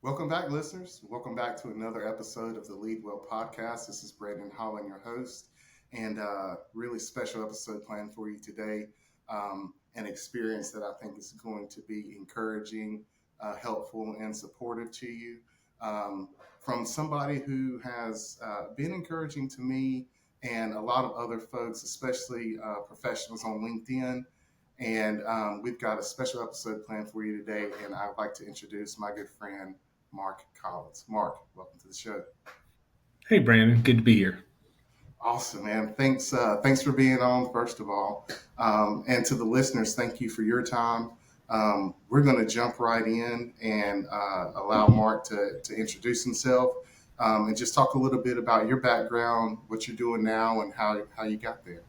Welcome back, listeners. Welcome back to another episode of the Lead Well podcast. This is Brandon Holland, your host, and really special episode planned for you today. An experience that I think is going to be encouraging, helpful, and supportive to you um, from somebody who has been encouraging to me and a lot of other folks, especially professionals on LinkedIn. And we've got a special episode planned for you today, and I'd like to introduce my good friend, Marc Collins. Marc, welcome to the show. Hey, Brandon. Good to be here. Awesome, man. Thanks for being on, first of all. And to the listeners, thank you for your time. We're going to jump right in and allow Marc to introduce himself and just talk a little bit about your background, what you're doing now, and how you got there.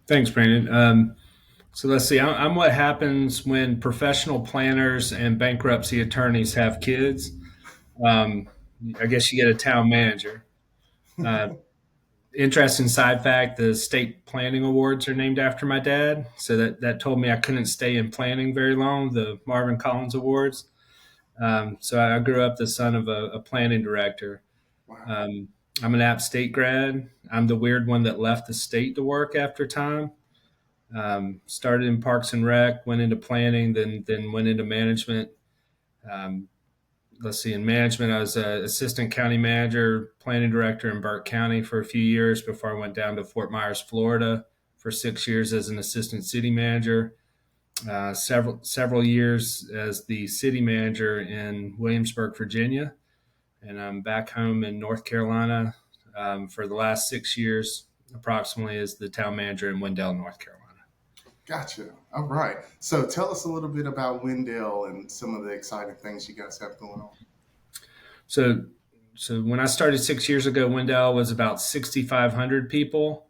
Thanks, Brandon. So let's see. I'm what happens when professional planners and bankruptcy attorneys have kids. Um, I guess you get a town manager. Uh, Interesting side fact: the state planning awards are named after my dad. So that told me I couldn't stay in planning very long. The Marvin Collins Awards. So I grew up the son of a planning director. Wow. Um, I'm an App State grad. I'm the weird one that left the state to work after time. Started in Parks and Rec, went into planning, then went into management. Um, let's see, in management, I was an assistant county manager, planning director in Burke County for a few years before I went down to Fort Myers, Florida, for 6 years as an assistant city manager. Several years as the city manager in Williamsburg, Virginia, and I'm back home in North Carolina for the last 6 years, approximately, as the town manager in Windell, North Carolina. Gotcha. All right. So tell us a little bit about Wendell and some of the exciting things you guys have going on. So, so when I started 6 years ago, Windell was about 6,500 people.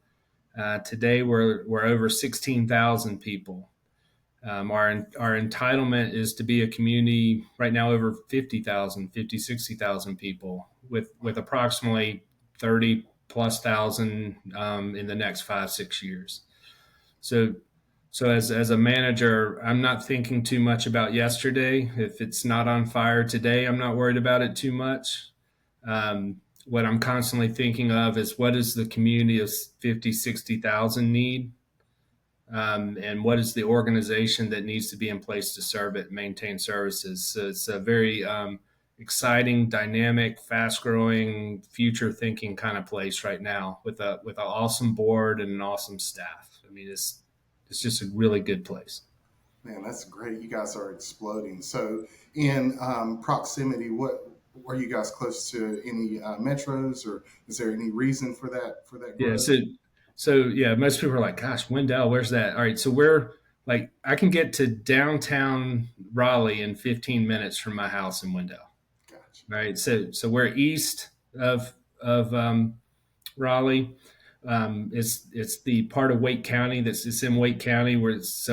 Today, we're over 16,000 people. Our entitlement is to be a community right now over 60,000 people with approximately 30 plus thousand in the next 5 6 years. So as a manager, I'm not thinking too much about yesterday. If it's not on fire today, I'm not worried about it too much. What I'm constantly thinking of is what does the community of 50, 60,000 need? And what is the organization that needs to be in place to serve it, maintain services? So it's a very exciting, dynamic, fast-growing, future-thinking kind of place right now with an awesome board and an awesome staff. I mean, it's just a really good place. Man, that's great. You guys are exploding. So, in proximity, what were you guys close to any metros, or is there any reason for that Yeah. growth? Yeah, most people are like, "Gosh, Wendell, where's that?" All right, so we're like, I can get to downtown Raleigh in 15 minutes from my house in Wendell. Gotcha. Right. So we're east of Raleigh. It's the part of Wake County it's in Wake County where it's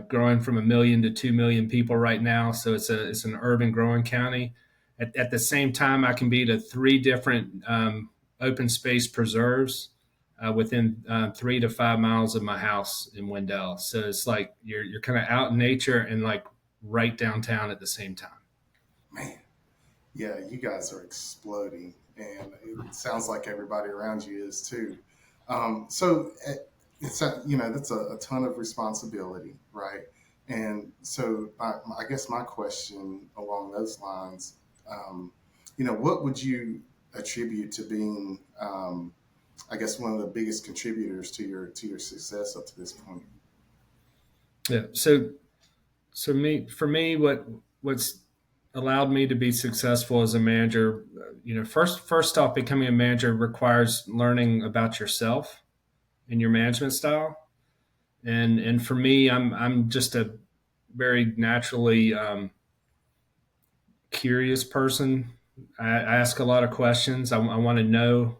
growing from 1 million to 2 million people right now. So it's an urban growing county. At the same time, I can be to three different open space preserves within 3 to 5 miles of my house in Wendell. So it's like you're kind of out in nature and like right downtown at the same time. Man, yeah, you guys are exploding, and it sounds like everybody around you is too. It's that's a ton of responsibility, right? And so I guess my question along those lines, what would you attribute to being, I guess, one of the biggest contributors to your success up to this point? Yeah. For me, what's allowed me to be successful as a manager, first off, becoming a manager requires learning about yourself and your management style. And for me, I'm just a very naturally curious person. I ask a lot of questions. I want to know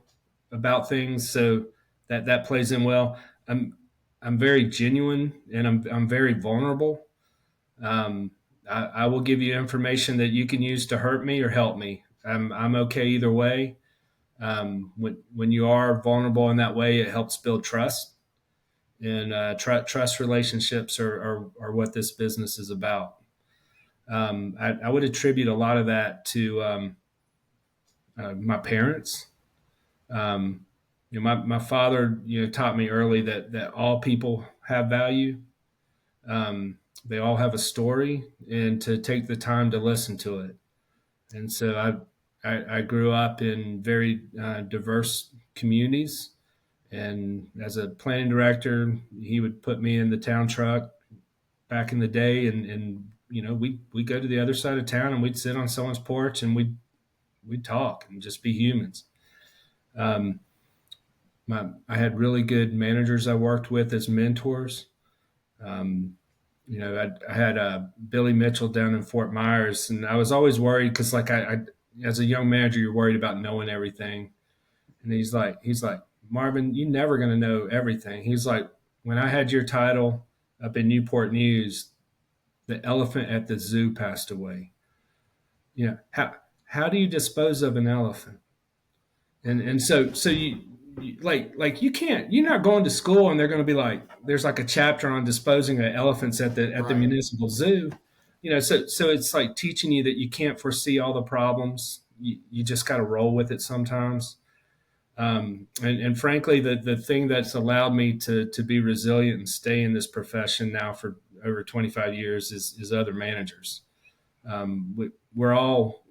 about things, so that plays in well. I'm very genuine and I'm very vulnerable. Um, I will give you information that you can use to hurt me or help me. I'm okay either way. When you are vulnerable in that way, it helps build trust, and trust relationships are what this business is about. I would attribute a lot of that to my parents. Um, my father, taught me early that all people have value. They all have a story, and to take the time to listen to it. And so I grew up in very diverse communities. And as a planning director, he would put me in the town truck back in the day, and we go to the other side of town, and we'd sit on someone's porch, and we'd talk and just be humans. Um, I had really good managers I worked with as mentors. Um, I had Billy Mitchell down in Fort Myers, and I was always worried because, like, I as a young manager, you're worried about knowing everything. And he's like, Marvin, you're never going to know everything. He's like, when I had your title up in Newport News, the elephant at the zoo passed away. How do you dispose of an elephant? And so you like you can't, you're not going to school and they're going to be like, there's like a chapter on disposing of elephants at the Right. municipal zoo. So it's like teaching you that you can't foresee all the problems. You just got to roll with it sometimes. And frankly, the thing that's allowed me to be resilient and stay in this profession now for over 25 years is other managers. We're all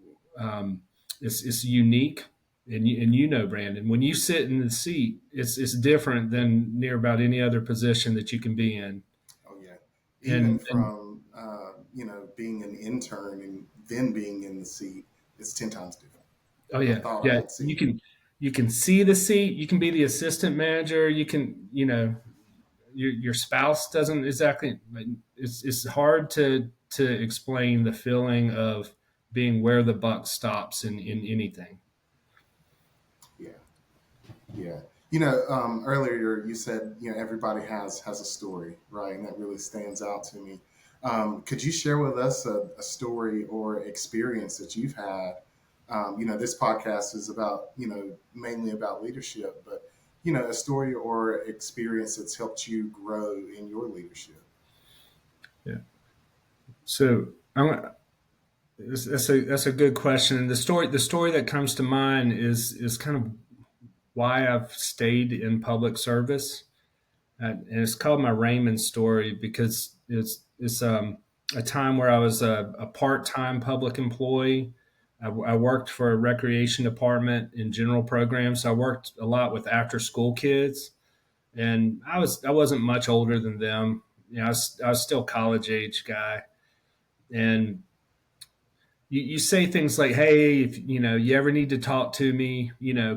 it's unique, and Brandon, when you sit in the seat, it's different than near about any other position that you can be in. Oh yeah. Even And from being an intern and then being in the seat, it's 10 times different. oh I yeah, thought I yeah, had seen it. you can see the seat. You can be the assistant manager. You can, your spouse doesn't exactly. It's hard to explain the feeling of being where the buck stops in anything. Yeah. Yeah. Earlier you said, everybody has a story, right? And that really stands out to me. Could you share with us a story or experience that you've had? This podcast is about, mainly about leadership, but, a story or experience that's helped you grow in your leadership. Yeah. So that's a good question. And the story that comes to mind is kind of why I've stayed in public service. And it's called my Raymond story because it's a time where I was a part-time public employee. I worked for a recreation department in general programs. So I worked a lot with after-school kids, and I wasn't much older than them. I was still college age guy, and you say things like, "Hey, if you ever need to talk to me,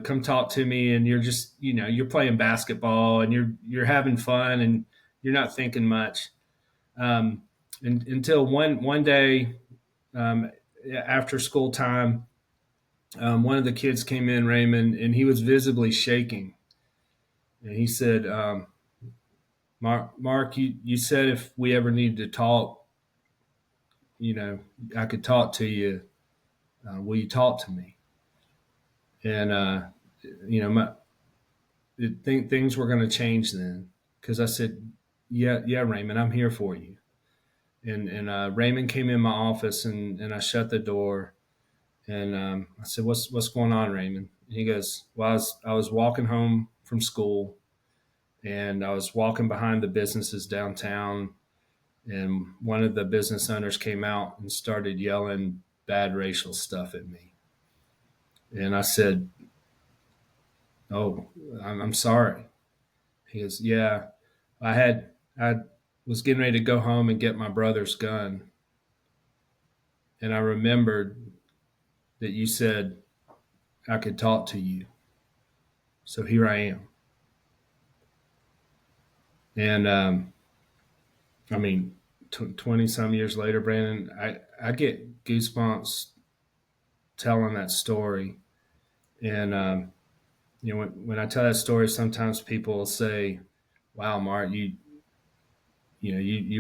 come talk to me." And you're just, you're playing basketball and you're having fun and you're not thinking much. Um, until one day, um, after school time, one of the kids came in, Raymond, and he was visibly shaking. And he said, Mark, you said if we ever needed to talk, you know, I could talk to you. Will you talk to me? And you know, my things were going to change then because I said, yeah, Raymond, I'm here for you. And Raymond came in my office and I shut the door and I said, what's going on, Raymond? And he goes, well, I was walking home from school and I was walking behind the businesses downtown, and one of the business owners came out and started yelling bad racial stuff at me. And I said, oh, I'm sorry. He goes, yeah, I was getting ready to go home and get my brother's gun, and I remembered that you said I could talk to you, so here I am. And I mean, 20 some years later, Brandon, I get goosebumps telling that story. And when I tell that story, sometimes people will say, "Wow, Mark, you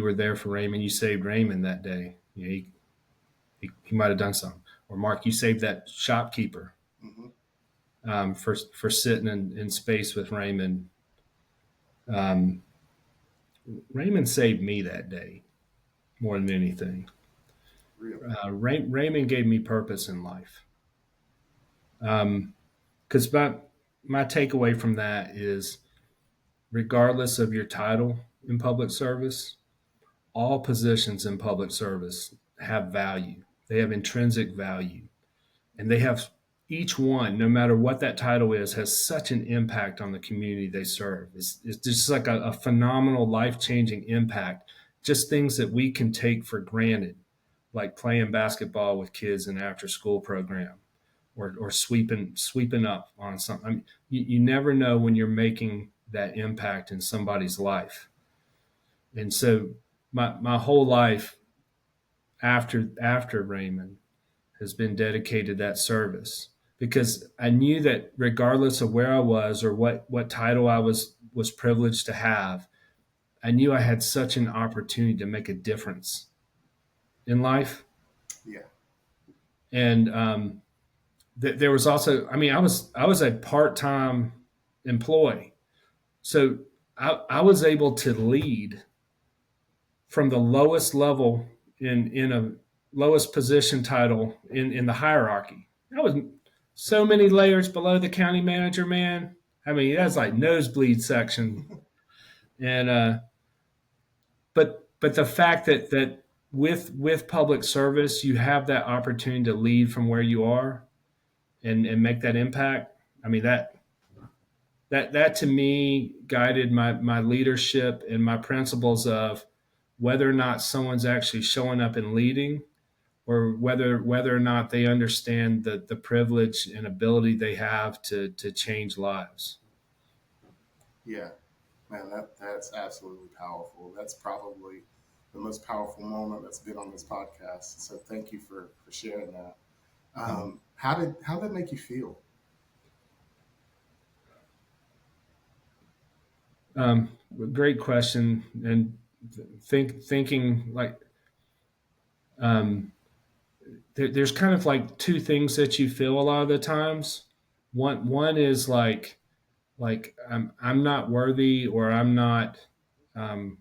were there for Raymond. You saved Raymond that day. He might have done something." Or, Mark, you saved that shopkeeper Hmm. for sitting in space with Raymond. Um, Raymond saved me that day more than anything. Really? Raymond gave me purpose in life. Because my takeaway from that is, regardless of your title in public service, all positions in public service have value. They have intrinsic value, and they have each one, no matter what that title is, has such an impact on the community they serve. It's just like a phenomenal, life changing impact. Just things that we can take for granted, like playing basketball with kids in an after school program, or sweeping up on something. I mean, you never know when you're making that impact in somebody's life. And so my whole life after Raymond has been dedicated to that service, because I knew that regardless of where I was or what title I was privileged to have, I knew I had such an opportunity to make a difference in life. Yeah. And there was also, I mean, I was a part-time employee, so I was able to lead from the lowest level in a lowest position title in the hierarchy. I was so many layers below the county manager, man. I mean, that's like nosebleed section. And but the fact that with public service, you have that opportunity to lead from where you are and make that impact. I mean, that to me guided my leadership and my principles of whether or not someone's actually showing up and leading, or whether or not they understand the privilege and ability they have to change lives. Yeah. Man, that's absolutely powerful. That's probably the most powerful moment that's been on this podcast. So thank you for sharing that. How did that make you feel? Um, Great question. And thinking like, um, there's kind of like two things that you feel a lot of the times. One is like I'm not worthy, or um,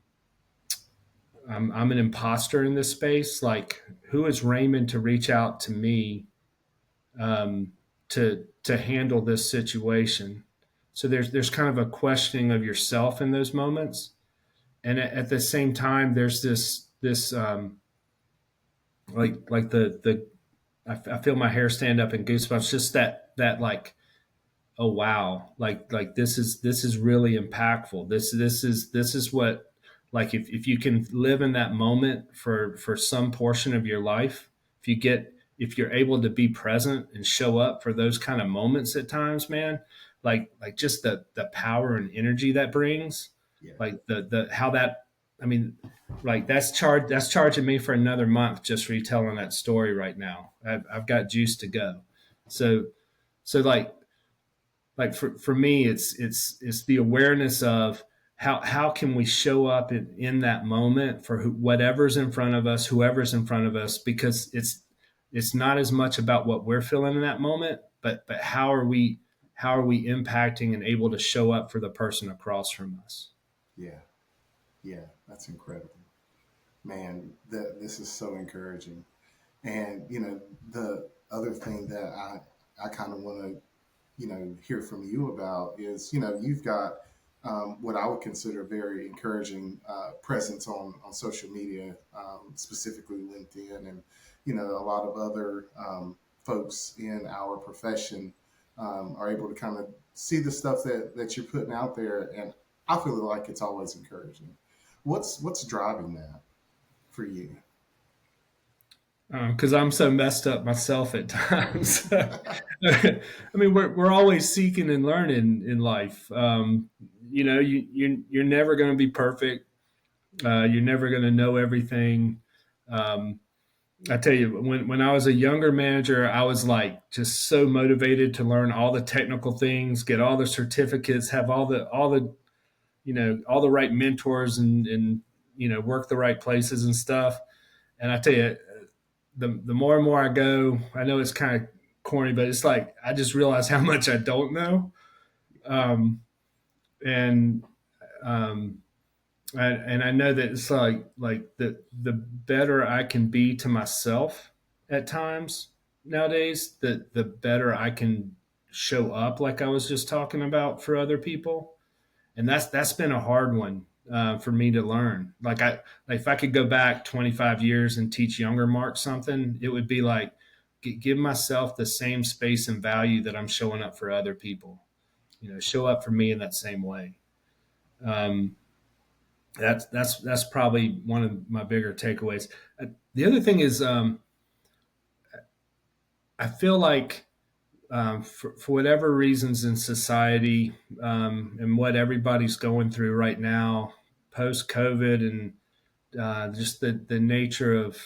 I'm an imposter in this space. Like, who is Raymond to reach out to me, to handle this situation? So there's kind of a questioning of yourself in those moments, and at the same time, there's this like the I feel my hair stand up in goosebumps. Just that like, oh wow, like this is really impactful. This is what, like, if you can live in that moment for some portion of your life, if you're able to be present and show up for those kind of moments at times, man, like just the power and energy that brings, Yeah. like the how that, I mean, like that's charging me for another month just retelling that story right now. I've got juice to go. So like for me, it's the awareness of how can we show up in that moment for whatever's in front of us, whoever's in front of us, because it's not as much about what we're feeling in that moment, but how are we impacting and able to show up for the person across from us. Yeah. Yeah. That's incredible. Man, this is so encouraging. And the other thing that I kind of want to hear from you about is you've got what I would consider a very encouraging presence on social media, specifically LinkedIn, and a lot of other folks in our profession are able to kind of see the stuff that you're putting out there, and I feel like it's always encouraging. What's driving that for you? Because I'm so messed up myself at times. I mean, we're always seeking and learning in life. You're never going to be perfect. You're never going to know everything. Um, I tell you, when I was a younger manager, I was like just so motivated to learn all the technical things, get all the certificates, have all the all the right mentors, and work the right places and stuff. And I tell you, the more and more I go, I know it's kind of corny, but it's like I just realize how much I don't know. Um, and um, and I know that it's like the better I can be to myself at times nowadays, the better I can show up, like I was just talking about, for other people. And that's been a hard one for me to learn. Like if I could go back 25 years and teach younger Mark something, it would be like give myself the same space and value that I'm showing up for other people. Show up for me in that same way. Um, that's probably one of my bigger takeaways. The other thing is, I feel like for whatever reasons in society, and what everybody's going through right now, post COVID, and just the nature of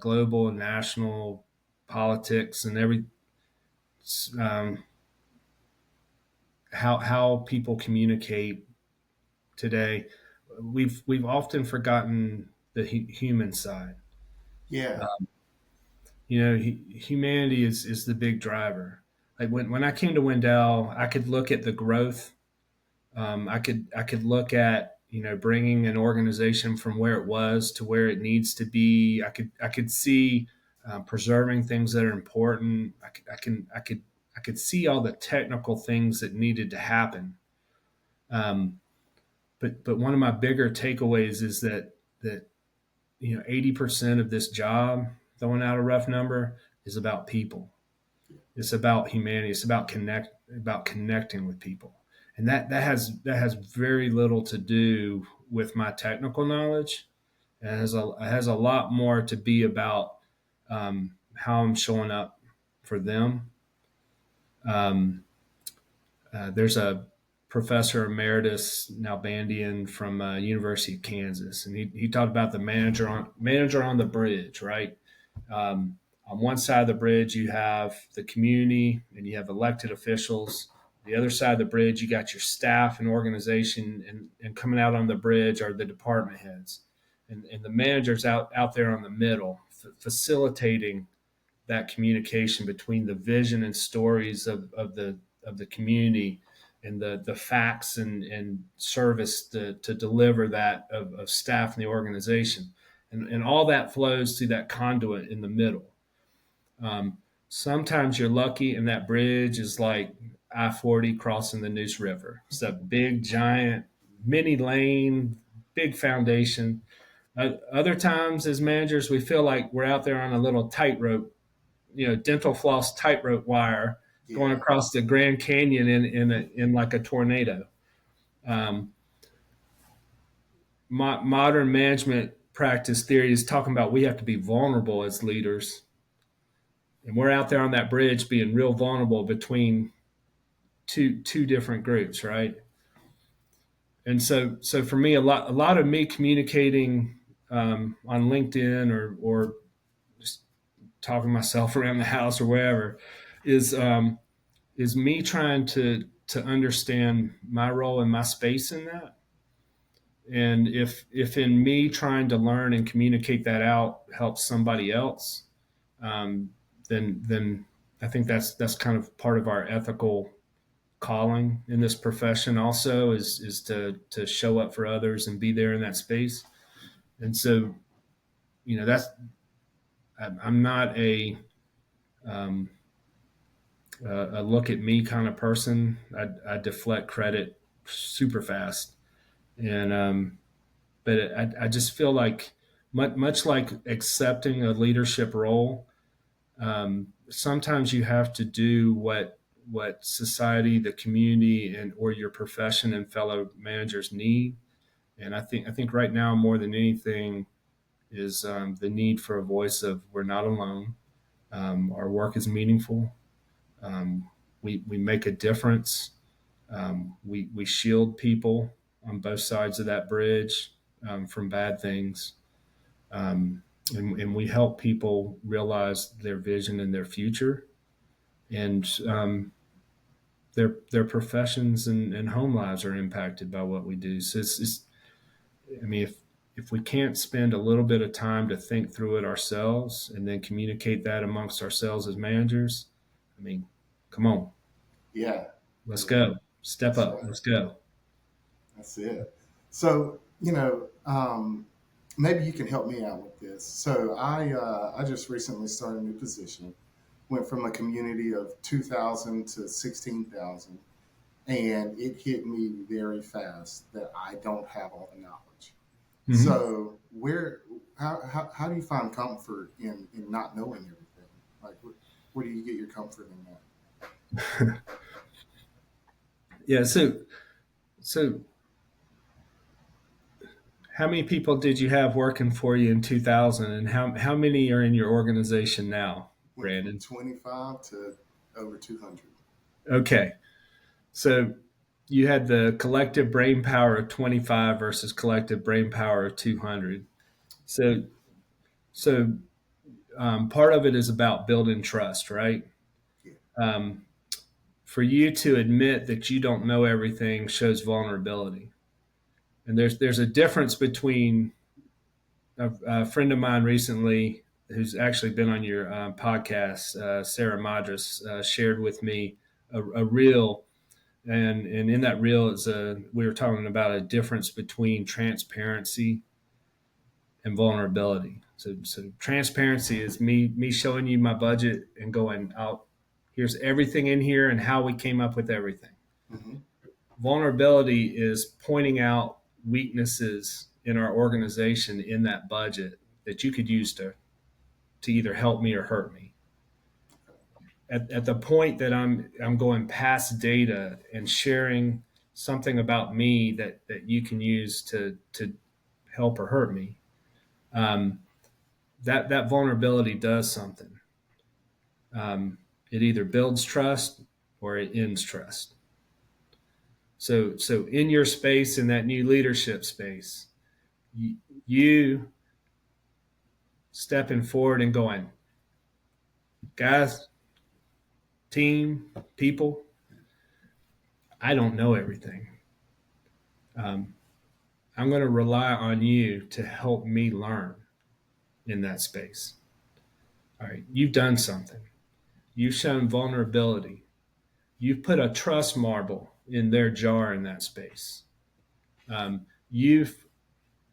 global and national politics and um, how people communicate today, we've often forgotten the human side. Yeah. Humanity is the big driver. Like when I came to Windell, I could look at the growth. I could look at bringing an organization from where it was to where it needs to be. I could see preserving things that are important. I could see all the technical things that needed to happen. Um, but one of my bigger takeaways is that 80% of this job, throwing out a rough number, is about people. It's about humanity. It's about connecting with people, and that has very little to do with my technical knowledge. It has a lot more to be about how I'm showing up for them. Um, there's a professor emeritus Nalbandian from University of Kansas, and he talked about the manager on the bridge, right? On one side of the bridge, you have the community and you have elected officials. The other side of the bridge, you got your staff and organization, and coming out on the bridge are the department heads, and the managers out there on the middle, facilitating that communication between the vision and stories of the community, and the facts and service to deliver that of staff and the organization, and all that flows through that conduit in the middle. Sometimes you're lucky and that bridge is like I-40 crossing the Neuse River. It's a big giant mini lane, big foundation. Other times as managers we feel like we're out there on a little tightrope, dental floss tightrope wire going Yeah. across the Grand Canyon in like a tornado. Um, Modern management practice theory is talking about we have to be vulnerable as leaders, and we're out there on that bridge being real vulnerable between two different groups, right? And so for me, a lot of me communicating on LinkedIn or just talking to myself around the house or wherever is me trying to understand my role and my space in that. And if in me trying to learn and communicate that out helps somebody else, um, then I think that's kind of part of our ethical calling in this profession. Also, is to show up for others and be there in that space. And so, that's I'm not um, a look at me kind of person. I deflect credit super fast, and but I just feel like much like accepting a leadership role, sometimes you have to do what society, the community, and or your profession and fellow managers need. And I think right now more than anything is the need for a voice of we're not alone. Our work is meaningful. We make a difference. We shield people on both sides of that bridge from bad things. And we help people realize their vision and their future, and their professions and home lives are impacted by what we do. So I mean, if we can't spend a little bit of time to think through it ourselves and then communicate that amongst ourselves as managers, I mean, come on, Yeah. let's Yeah. go, step That's up, right. let's go. That's it. So, you know, maybe you can help me out with this. So I just recently started a new position. Went from a community of 2,000 to 16,000, and it hit me very fast that I don't have all the knowledge. Hmm. So how do you find comfort in not knowing everything? Like where do you get your comfort in that? Yeah. So how many people did you have working for you in 2000, and how many are in your organization now, Went from Brandon? 25 to over 200. Okay. So you had the collective brain power of 25 versus collective brain power of 200. So, so part of it is about building trust, right? Yeah. Um, for you to admit that you don't know everything shows vulnerability. And there's a difference between a friend of mine recently who's actually been on your podcast, Sarah Madras, shared with me a reel, and in that reel is we were talking about a difference between transparency and vulnerability. So transparency is me showing you my budget and going out. Here's everything in here and how we came up with everything. Hmm. Vulnerability is pointing out weaknesses in our organization in that budget that you could use to either help me or hurt me. At the point that I'm going past data and sharing something about me that you can use to help or hurt me, um, that vulnerability does something. It either builds trust or it ends trust. So in your space, in that new leadership space, you stepping forward and going, guys, team, people, I don't know everything. Um, I'm going to rely on you to help me learn in that space. All right, you've done something. You've shown vulnerability. You've put a trust marble in their jar in that space. You've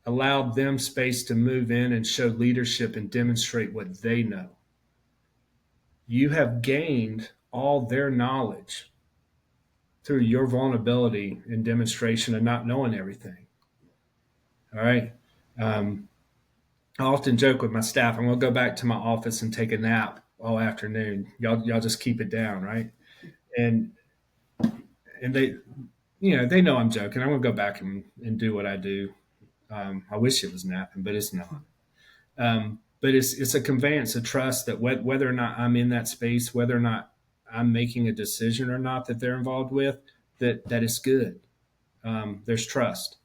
allowed them space to move in and show leadership and demonstrate what they know. You have gained all their knowledge through your vulnerability and demonstration of not knowing everything. All right. Um, I often joke with my staff, I'm going to go back to my office and take a nap all afternoon. Y'all just keep it down, right? And and they know I'm joking. I'm going to go back and do what I do. I wish it was napping, but it's not. But it's a conveyance of trust that whether or not I'm in that space, whether or not I'm making a decision or not that they're involved with, that it's good. There's trust,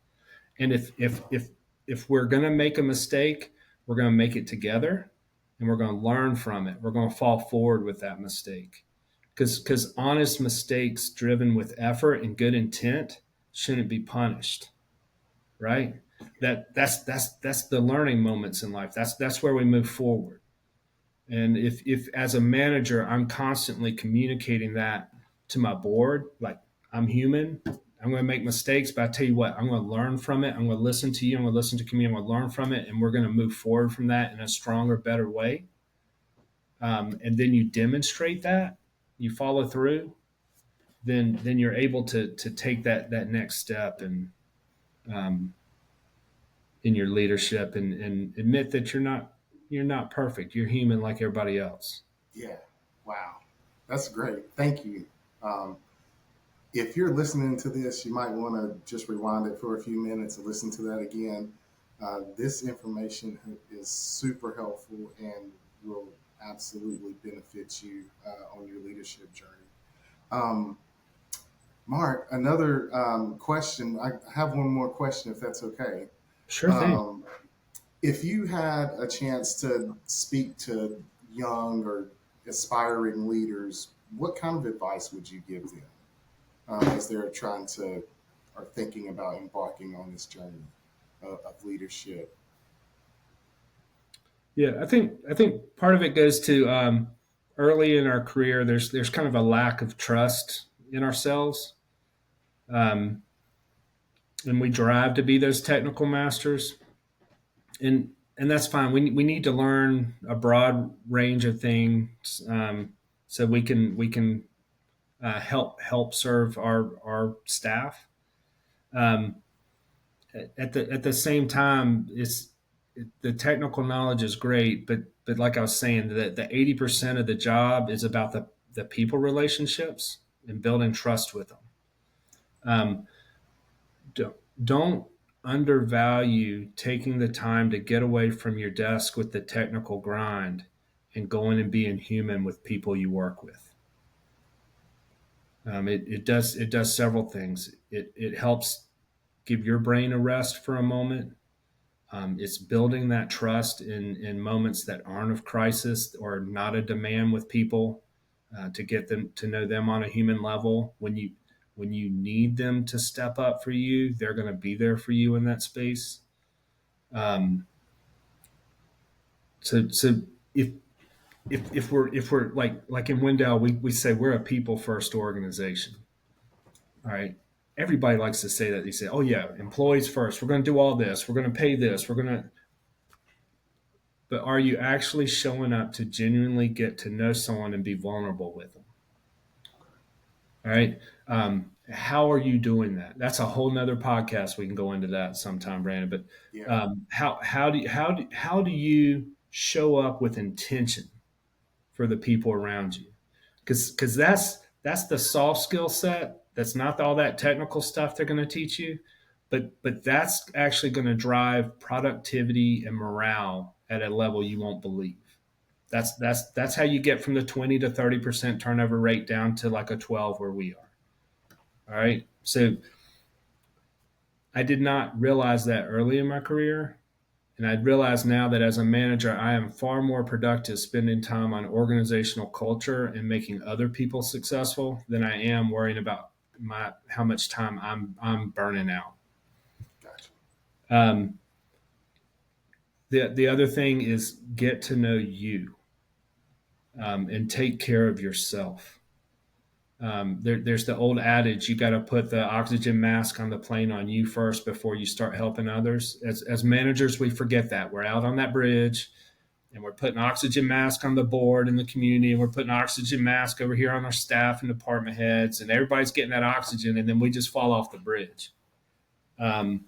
and if we're going to make a mistake, we're going to make it together, and we're going to learn from it. We're going to fall forward with that mistake, because honest mistakes driven with effort and good intent shouldn't be punished, right? That's the learning moments in life. That's where we move forward. And if as a manager I'm constantly communicating that to my board, like I'm human, I'm going to make mistakes, but I tell you what, I'm going to learn from it. I'm going to listen to you. I'm going to listen to community. I'm going to learn from it, and we're going to move forward from that in a stronger, better way. And then you demonstrate that, you follow through, then you're able to take that next step and um, in your leadership and admit that you're not perfect. You're human like everybody else. Yeah. Wow. That's great. Thank you. Um, if you're listening to this, you might want to just rewind it for a few minutes and listen to that again. This information is super helpful and will absolutely benefit you on your leadership journey. Um, Marc, another question. I have one more question, if that's okay. Sure thing. Um, if you had a chance to speak to young or aspiring leaders, what kind of advice would you give them as they're trying to or thinking about embarking on this journey of leadership? Yeah, I think part of it goes to early in our career. There's kind of a lack of trust in ourselves, um, and we drive to be those technical masters, and that's fine. We need to learn a broad range of things, so we can help serve our staff. Um, at the same time, the technical knowledge is great, but like I was saying, the 80% of the job is about the people relationships and building trust with them. Um, don't undervalue taking the time to get away from your desk with the technical grind and going and being human with people you work with. It does several things. It helps give your brain a rest for a moment. It's building that trust in moments that aren't of crisis or not a demand with people, to get them to know them on a human level. When you need them to step up for you, they're going to be there for you in that space. Um, so if we're like in Windell, we say we're a people first organization. All right. Everybody likes to say that. They say, "Oh yeah, employees first. We're going to do all this. We're going to pay this. We're going to." But are you actually showing up to genuinely get to know someone and be vulnerable with them? All right. How are you doing that? That's a whole nother podcast. We can go into that sometime, Brandon. But Yeah. how do you show up with intention for the people around you? Because that's the soft skill set. That's not all that technical stuff they're going to teach you, but that's actually going to drive productivity and morale at a level you won't believe. That's how you get from the 20 to 30% turnover rate down to like a 12 where we are. All right. So I did not realize that early in my career. And I realize now that as a manager, I am far more productive spending time on organizational culture and making other people successful than I am worrying about how much time I'm burning out. Gotcha. Um, the other thing is get to know you, and take care of yourself. There's the old adage: you got to put the oxygen mask on the plane on you first before you start helping others. As managers, we forget that. We're out on that bridge and we're putting oxygen mask on the board in the community, and we're putting oxygen mask over here on our staff and department heads, and everybody's getting that oxygen, and then we just fall off the bridge. Um,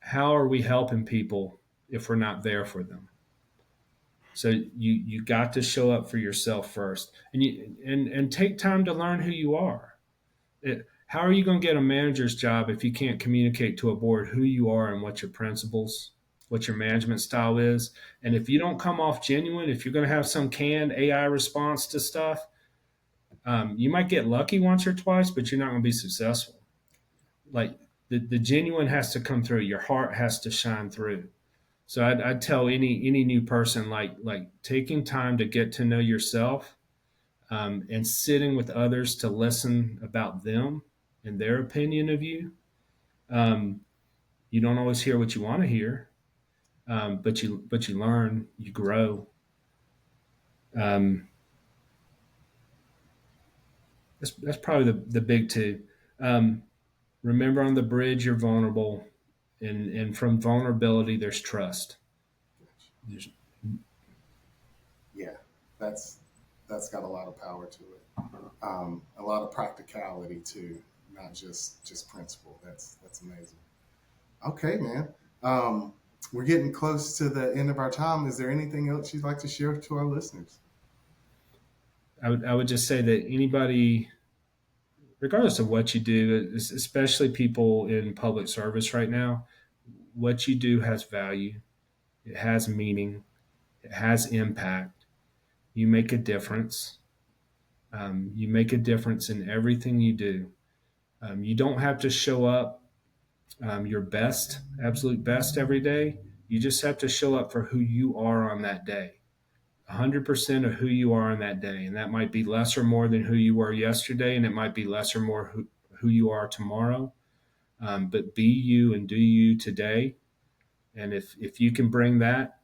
how are we helping people if we're not there for them? So you got to show up for yourself first, and take time to learn who you are. How are you going to get a manager's job if you can't communicate to a board who you are and what your principles, what your management style is? And if you don't come off genuine, if you're going to have some canned AI response to stuff, you might get lucky once or twice, but you're not going to be successful. Like the genuine has to come through. Your heart has to shine through. So I'd tell any new person, like taking time to get to know yourself, and sitting with others to listen about them and their opinion of you. Um, you don't always hear what you want to hear, but you learn, you grow. Um, that's probably the big two. Um, remember, on the bridge, you're vulnerable, and from vulnerability, there's trust. Gotcha. There's, Yeah. That's that's got a lot of power to it. A lot of practicality too, not just principle. That's amazing. Okay, man. Um, we're getting close to the end of our time. Is there anything else you'd like to share to our listeners? I would just say that anybody, regardless of what you do, especially people in public service right now, what you do has value. It has meaning. It has impact. You make a difference. You make a difference in everything you do. You don't have to show up, your best, absolute best every day. You just have to show up for who you are on that day. 100% of who you are on that day. And that might be less or more than who you were yesterday, and it might be less or more who you are tomorrow. But be you and do you today. And if you can bring that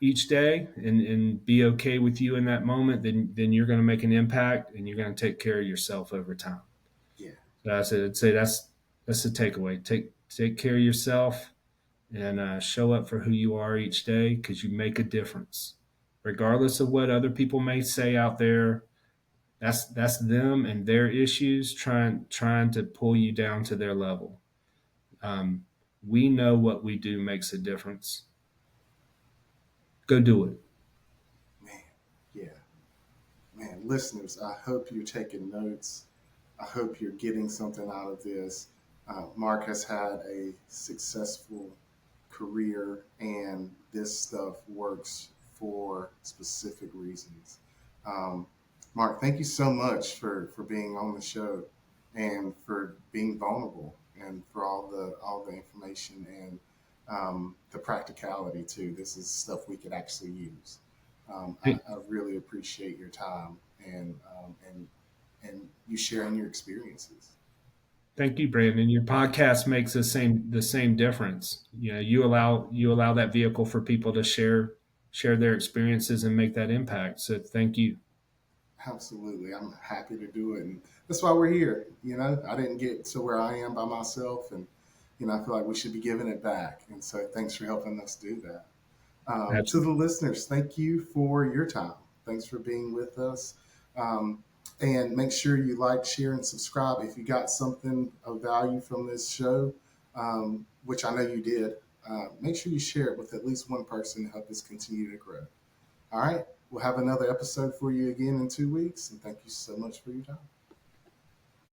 each day, and be okay with you in that moment, then you're going to make an impact, and you're going to take care of yourself over time. Yeah. So I'd say That's the takeaway. Take care of yourself and show up for who you are each day, because you make a difference, regardless of what other people may say out there. That's them and their issues trying to pull you down to their level. Um, we know what we do makes a difference. Go do it. Man, yeah. Man, listeners, I hope you're taking notes. I hope you're getting something out of this. Marc has had a successful career, and this stuff works for specific reasons. Um, Marc, thank you so much for being on the show and for being vulnerable and for all the information and the practicality too. This is stuff we could actually use. I really appreciate your time and you sharing your experiences. Thank you, Brandon. Your podcast makes the same difference. You allow that vehicle for people to share their experiences and make that impact. So thank you. Absolutely. I'm happy to do it. And that's why we're here. I didn't get to where I am by myself. And, I feel like we should be giving it back. And so thanks for helping us do that. To the Absolutely. listeners, thank you for your time. Thanks for being with us. Um, and make sure you like, share, and subscribe if you got something of value from this show, which I know you did. Make sure you share it with at least one person to help us continue to grow. All right. We'll have another episode for you again in 2 weeks. And thank you so much for your time.